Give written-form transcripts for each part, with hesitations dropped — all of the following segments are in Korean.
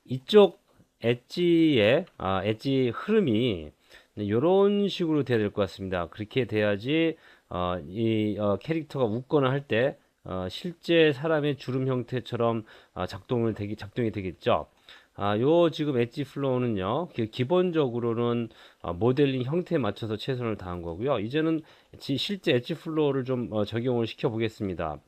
이쪽 엣지 흐름이 이런 식으로 돼야 될 것 같습니다. 그렇게 돼야지 캐릭터가 웃거나 할 때 실제 사람의 주름 형태처럼 작동이 되겠죠. 요 지금 엣지 플로우는요, 기본적으로는 모델링 형태에 맞춰서 최선을 다한 거고요. 이제는 실제 엣지 플로우를 좀 적용을 시켜 보겠습니다.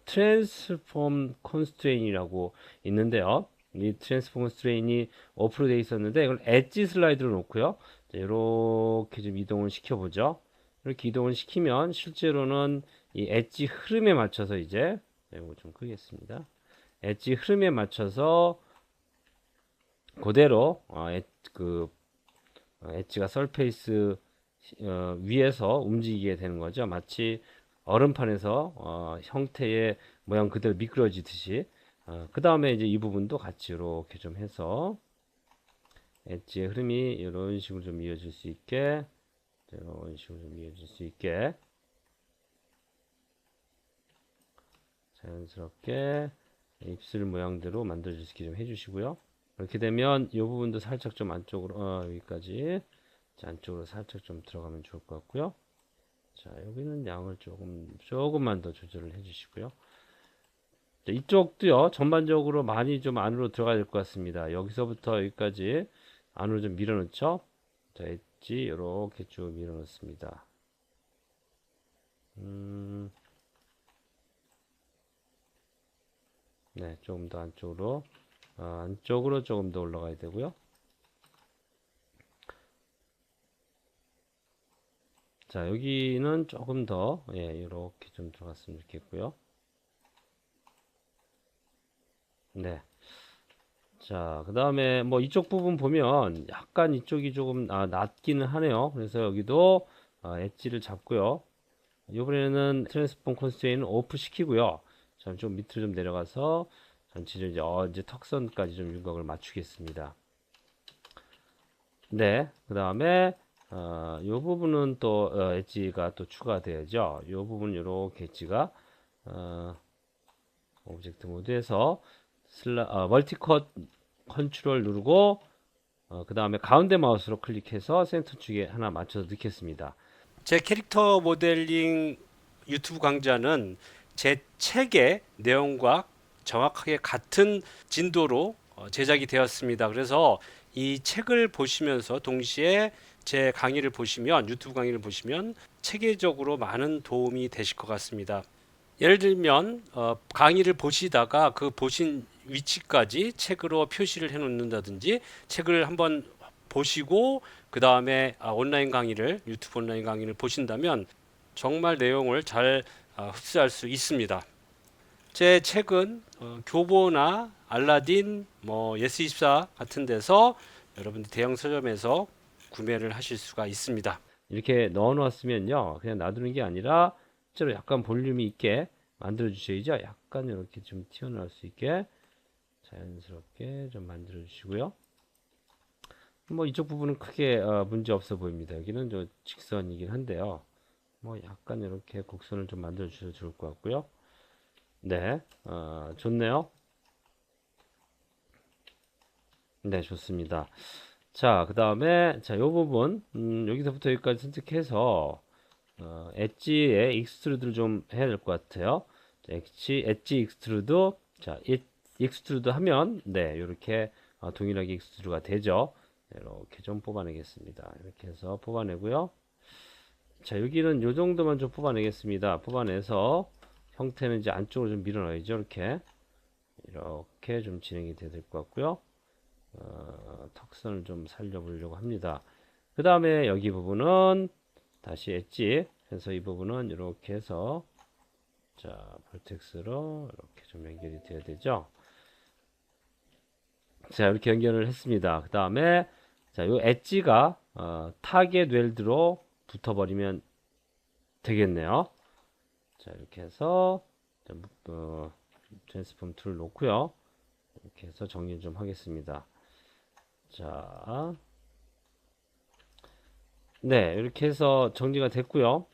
트랜스폼 컨스트레인이라고 있는데요. 이 트랜스폼 컨스트레인이 어플로 되어 있었는데 이걸 엣지 슬라이드로 놓고요. 이렇게 좀 이동을 시켜보죠. 이렇게 이동을 시키면 실제로는 이 엣지 흐름에 맞춰서 이제 이거 좀 크겠습니다. 엣지 흐름에 맞춰서 그대로 엣지가 설페이스 위에서 움직이게 되는 거죠. 마치 얼음판에서 형태의 모양 그대로 미끄러지듯이. 그 다음에 이제 이 부분도 같이 이렇게 좀 해서 엣지의 흐름이 이런 식으로 좀 이어질 수 있게, 이런 식으로 좀 이어질 수 있게 자연스럽게 입술 모양대로 만들어질 수 있게 좀 해주시고요. 이렇게 되면 이 부분도 살짝 좀 안쪽으로 여기까지 안쪽으로 살짝 좀 들어가면 좋을 것 같고요. 자, 여기는 양을 조금만 더 조절을 해주시고요. 자, 이쪽도요, 전반적으로 많이 좀 안으로 들어가야 될 것 같습니다. 여기서부터 여기까지 안으로 좀 밀어넣죠. 자, 엣지 이렇게 쭉 밀어넣습니다. 네, 조금 더 안쪽으로 조금 더 올라가야 되고요. 자, 여기는 조금 더, 이렇게 좀 들어갔으면 좋겠고요. 네. 자, 그 다음에 뭐 이쪽 부분 보면 약간 이쪽이 조금 낮기는 하네요. 그래서 여기도 엣지를 잡고요. 이번에는 트랜스폼 컨스트레인을 오프 시키고요. 좀 밑으로 좀 내려가서 전체적으로 이제 턱선까지 좀 윤곽을 맞추겠습니다. 네, 그 다음에 이 부분은 또 엣지가 또 추가되죠. 이 부분 이렇게 엣지가 오브젝트 모드에서 멀티컷 컨트롤 누르고 그 다음에 가운데 마우스로 클릭해서 센터 쪽에 하나 맞춰서 넣겠습니다. 제 캐릭터 모델링 유튜브 강좌는 제 책의 내용과 정확하게 같은 진도로 제작이 되었습니다. 그래서 이 책을 보시면서 동시에 제 강의를 보시면 유튜브 강의를 보시면 체계적으로 많은 도움이 되실 것 같습니다. 예를 들면 강의를 보시다가 그 보신 위치까지 책으로 표시를 해 놓는다든지 책을 한번 보시고 그 다음에 온라인 강의를 유튜브 온라인 강의를 보신다면 정말 내용을 잘 흡수할 수 있습니다. 제 책은 교보나 알라딘, 뭐 예스24 같은 데서 여러분들 대형 서점에서 구매를 하실 수가 있습니다. 이렇게 넣어 놓았으면요, 그냥 놔두는 게 아니라 실제로 약간 볼륨이 있게 만들어 주셔야죠. 약간 이렇게 좀 튀어나올 수 있게 자연스럽게 좀 만들어 주시고요. 뭐 이쪽 부분은 크게 문제 없어 보입니다. 여기는 저 직선이긴 한데요. 뭐 약간 이렇게 곡선을 좀 만들어 주셔도 좋을 것 같고요. 네, 좋네요. 네, 좋습니다. 자, 그 다음에 자, 요 부분 여기서부터 여기까지 선택해서 엣지의 익스트루드를 좀 해야 될 것 같아요. 자, 엣지 익스트루드. 자, 익스트루드 하면 네, 이렇게 동일하게 익스트루드가 되죠. 이렇게 좀 뽑아내겠습니다. 이렇게 해서 뽑아내고요. 자, 여기는 요 정도만 좀 뽑아내겠습니다. 뽑아내서 형태는 이제 안쪽으로 좀 밀어넣어야죠. 이렇게 좀 진행이 돼야 될 것 같고요. 턱선을 좀 살려보려고 합니다. 그 다음에 여기 부분은 다시 엣지 해서 이 부분은 이렇게 해서 자, 벌텍스로 이렇게 좀 연결이 돼야 되죠. 자, 이렇게 연결을 했습니다. 그 다음에 자, 요 엣지가 타겟 웰드로 붙어버리면 되겠네요. 자, 이렇게 해서 트랜스폼 툴을 놓고요. 이렇게 해서 정리 좀 하겠습니다. 자, 네, 이렇게 해서 정리가 됐고요.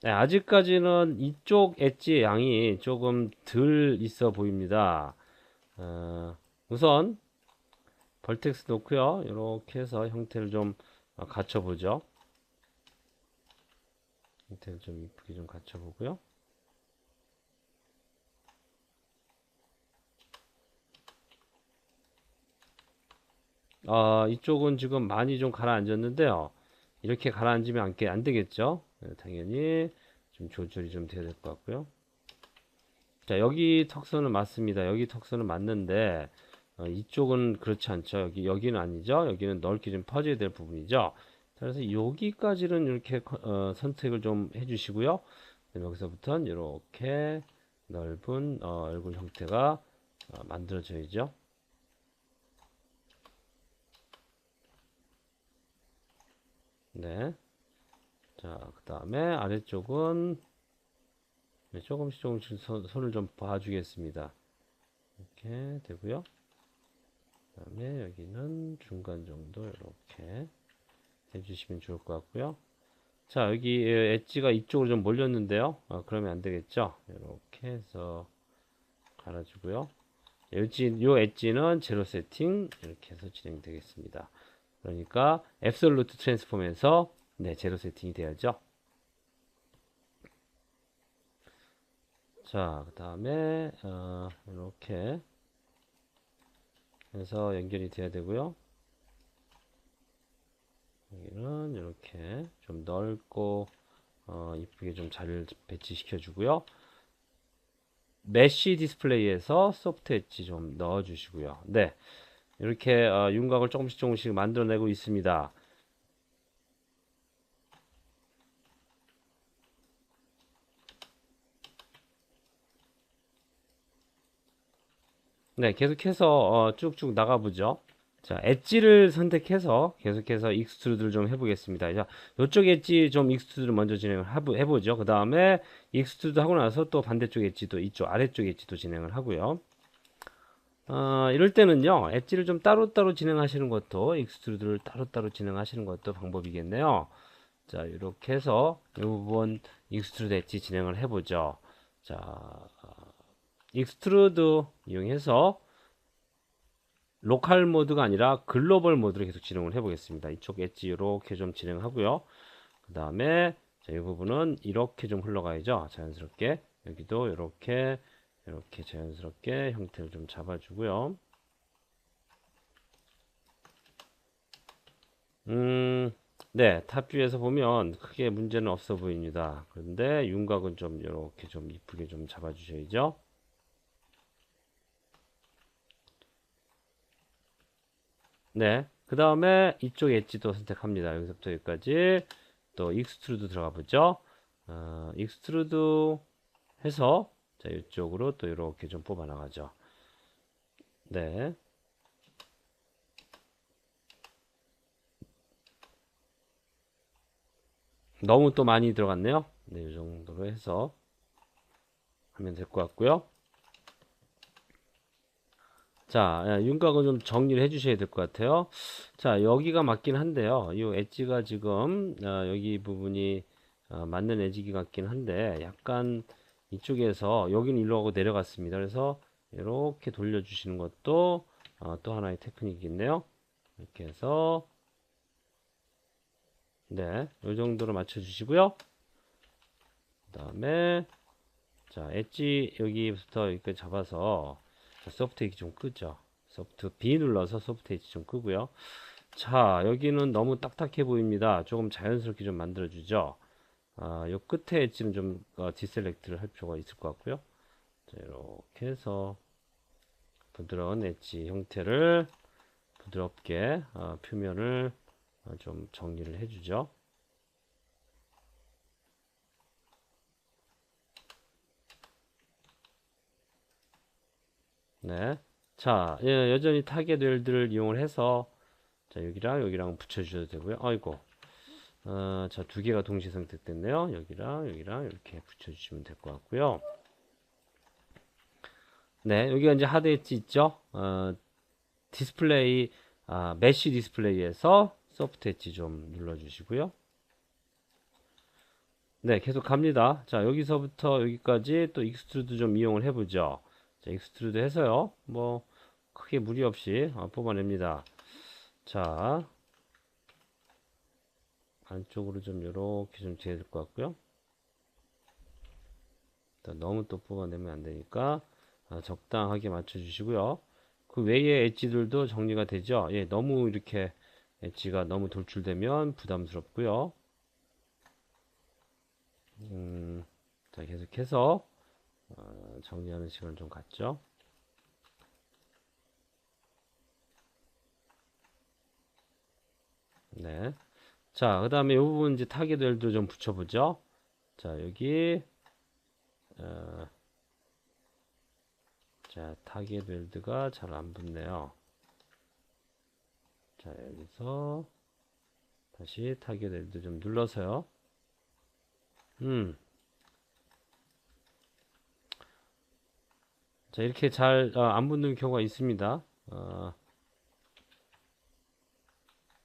네, 아직까지는 이쪽 엣지의 양이 조금 덜 있어 보입니다. 우선 벌텍스 놓고요. 이렇게 해서 형태를 좀 갖춰보죠. 형태를 좀 이쁘게 좀 갖춰보고요. 이쪽은 지금 많이 좀 가라앉았는데요. 이렇게 가라앉으면 안 되겠죠. 네, 당연히 좀 조절이 좀 돼야 될 것 같고요. 자, 여기 턱선은 맞습니다. 여기 턱선은 맞는데 이쪽은 그렇지 않죠. 여기는 아니죠. 여기는 넓게 좀 퍼져야 될 부분이죠. 자, 그래서 여기까지는 이렇게 선택을 좀 해주시고요. 여기서부터는 이렇게 넓은 얼굴 형태가 만들어져야죠. 네. 자, 그 다음에 아래쪽은 네, 조금씩 손을 좀 봐주겠습니다. 이렇게 되고요. 그 다음에 여기는 중간 정도 이렇게 해주시면 좋을 것 같고요. 자, 여기 엣지가 이쪽으로 좀 몰렸는데요. 그러면 안 되겠죠. 이렇게 해서 갈아주고요. 요 엣지는 제로 세팅 이렇게 해서 진행되겠습니다. 그러니까 앱솔루트 트랜스폼에서 네, 제로 세팅이 돼야죠. 자, 그 다음에 이렇게 해서 연결이 돼야 되고요. 여기는 이렇게 좀 넓고 이쁘게 좀 잘 배치시켜 주고요. 메쉬 디스플레이에서 소프트 엣지 좀 넣어 주시고요. 네, 이렇게 윤곽을 조금씩 만들어내고 있습니다. 네, 계속해서 쭉쭉 나가보죠. 자, 엣지를 선택해서 계속해서 익스트루드를 좀 해보겠습니다. 자, 이쪽 엣지 좀 익스트루드를 먼저 진행을 해보죠. 그 다음에 익스트루드 하고 나서 또 반대쪽 엣지도 이쪽 아래쪽 엣지도 진행을 하고요. 이럴 때는요, 엣지를 좀 따로따로 진행하시는 것도 익스트루드를 따로따로 진행하시는 것도 방법이겠네요. 자, 이렇게 해서 이 부분 익스트루드 엣지 진행을 해보죠. 자, 익스트루드 이용해서 로컬 모드가 아니라 글로벌 모드로 계속 진행을 해보겠습니다. 이쪽 엣지 이렇게 좀 진행하고요. 그 다음에 이 부분은 이렇게 좀 흘러가야죠. 자연스럽게 여기도 이렇게 자연스럽게 형태를 좀 잡아주고요. 네, 탑뷰에서 보면 크게 문제는 없어 보입니다. 그런데 윤곽은 좀 이렇게 좀 이쁘게 좀 잡아주셔야죠. 네, 그 다음에 이쪽 엣지도 선택합니다. 여기서부터 여기까지 또 익스트루드 들어가 보죠. 익스트루드 해서 자, 이쪽으로 또 이렇게 좀 뽑아 나가죠. 네. 너무 또 많이 들어갔네요. 네, 이 정도로 해서 하면 될 것 같고요. 자, 윤곽은 좀 정리를 해주셔야 될 것 같아요. 자, 여기가 맞긴 한데요. 이 엣지가 지금 여기 부분이 맞는 엣지 같긴 한데 약간 이쪽에서 여기는 일로 하고 내려갔습니다. 그래서 이렇게 돌려주시는 것도 또 하나의 테크닉이겠네요. 이렇게 해서 네, 이 정도로 맞춰주시고요. 그 다음에 자, 엣지 여기부터 이렇게 잡아서 소프트 엣지 좀 끄죠. 소프트 B 눌러서 소프트 엣지 좀 끄고요. 자, 여기는 너무 딱딱해 보입니다. 조금 자연스럽게 좀 만들어주죠. 요 끝에 엣지는 좀 디셀렉트를 할 필요가 있을 것 같고요. 자, 이렇게 해서 부드러운 엣지 형태를 부드럽게 표면을 좀 정리를 해주죠. 네. 자, 여전히 타겟 웰들을 이용을 해서 자, 여기랑 붙여주셔도 되고요. 아이고. 자, 두 개가 동시 선택됐네요. 여기랑 이렇게 붙여주시면 될 것 같고요. 네, 여기가 이제 하드 엣지 있죠? 디스플레이, 메쉬 디스플레이에서 소프트 엣지 좀 눌러주시고요. 네, 계속 갑니다. 자, 여기서부터 여기까지 또 익스트루드 좀 이용을 해보죠. 자, 익스트루드 해서요. 뭐 크게 무리 없이 뽑아냅니다. 자, 안쪽으로 좀 이렇게 좀 돼야 될 것 같고요. 너무 또 뽑아내면 안 되니까 적당하게 맞춰주시고요. 그 외의 엣지들도 정리가 되죠. 예, 너무 이렇게 엣지가 너무 돌출되면 부담스럽고요. 자, 계속해서 정리하는 시간 좀 갖죠. 네. 자, 그 다음에 이 부분 이제 타겟들도 좀 붙여보죠. 자, 여기 어, 자, 타겟 웰드가 잘 안 붙네요. 자, 여기서 다시 타겟 웰드 좀 눌러서요. 자, 이렇게 잘 안 붙는 경우가 있습니다.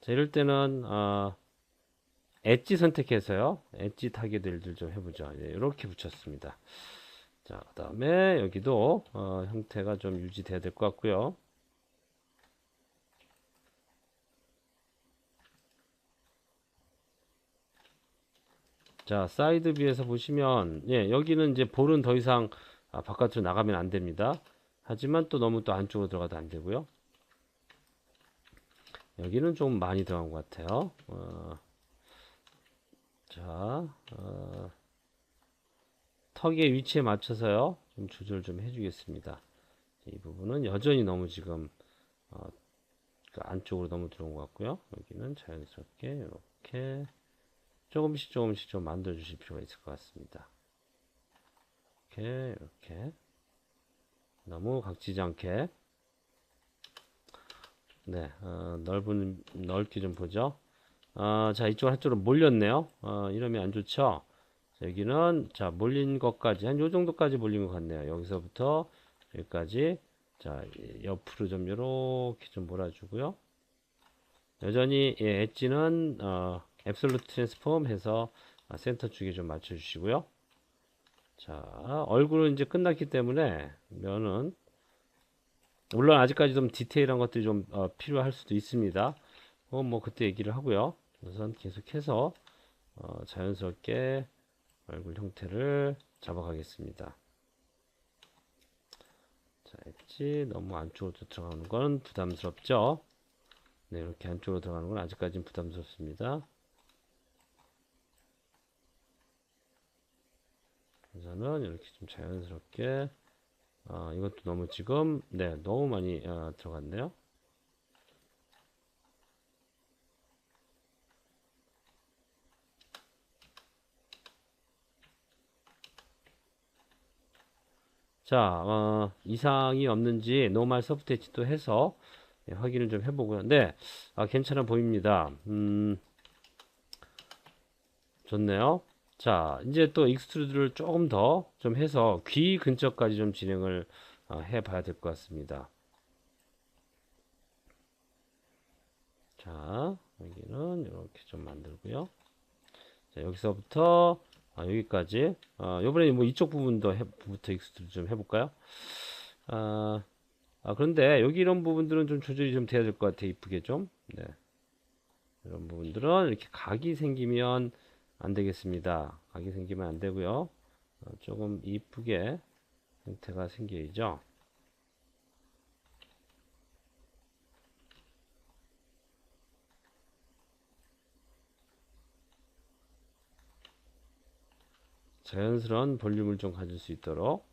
자, 이럴 때는 엣지 선택해서요. 엣지 타겟들도 좀 해보죠. 예, 이렇게 붙였습니다. 자, 그 다음에 여기도 형태가 좀 유지돼야 될 것 같고요. 자, 사이드 뷰에서 보시면 예, 여기는 이제 볼은 더 이상 바깥으로 나가면 안 됩니다. 하지만 또 너무 또 안쪽으로 들어가도 안 되고요. 여기는 좀 많이 들어간 것 같아요. 자, 턱의 위치에 맞춰서요. 좀 조절 좀 해주겠습니다. 이 부분은 여전히 너무 지금 그 안쪽으로 너무 들어온 것 같고요. 여기는 자연스럽게 이렇게 조금씩 조금씩 좀 만들어 주실 필요가 있을 것 같습니다. 이렇게 너무 각지지 않게 네, 넓게 좀 보죠. 자, 이쪽 한쪽으로 몰렸네요. 이러면 안 좋죠. 자, 여기는 자, 몰린 것까지 한 요 정도까지 몰린 것 같네요. 여기서부터 여기까지 자, 옆으로 좀 이렇게 좀 몰아주고요. 여전히 예, 엣지는 앱솔루트 트랜스폼 해서 센터 쪽에 좀 맞춰주시고요. 자, 얼굴은 이제 끝났기 때문에 면은 물론 아직까지 좀 디테일한 것들이 좀 필요할 수도 있습니다. 뭐 그때 얘기를 하고요. 우선 계속해서 자연스럽게 얼굴 형태를 잡아가겠습니다. 자, 엣지 너무 안쪽으로 들어가는 건 부담스럽죠. 네, 이렇게 안쪽으로 들어가는 건 아직까지는 부담스럽습니다. 우선은 이렇게 좀 자연스럽게 이것도 너무 지금 네 너무 많이 들어갔네요. 자, 이상이 없는지 노멀 소프트 엣지도 해서 확인을 좀 해보고요. 네, 괜찮아 보입니다. 좋네요. 자, 이제 또 익스트루드를 조금 더 좀 해서 귀 근처까지 좀 진행을 해봐야 될 것 같습니다. 자, 여기는 이렇게 좀 만들고요. 자, 여기서부터 여기까지. 요번에 뭐 이쪽 부분부터 익스트루드 좀 해볼까요? 아, 그런데 여기 이런 부분들은 좀 조절이 좀 돼야 될 것 같아요. 이쁘게 좀. 네. 이런 부분들은 이렇게 각이 생기면 안 되겠습니다. 각이 생기면 안 되고요. 조금 이쁘게 형태가 생겨야죠. 자연스러운 볼륨을 좀 가질 수 있도록.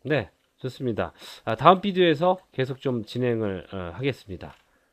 네, 좋습니다. 다음 비디오에서 계속 좀 진행을 하겠습니다.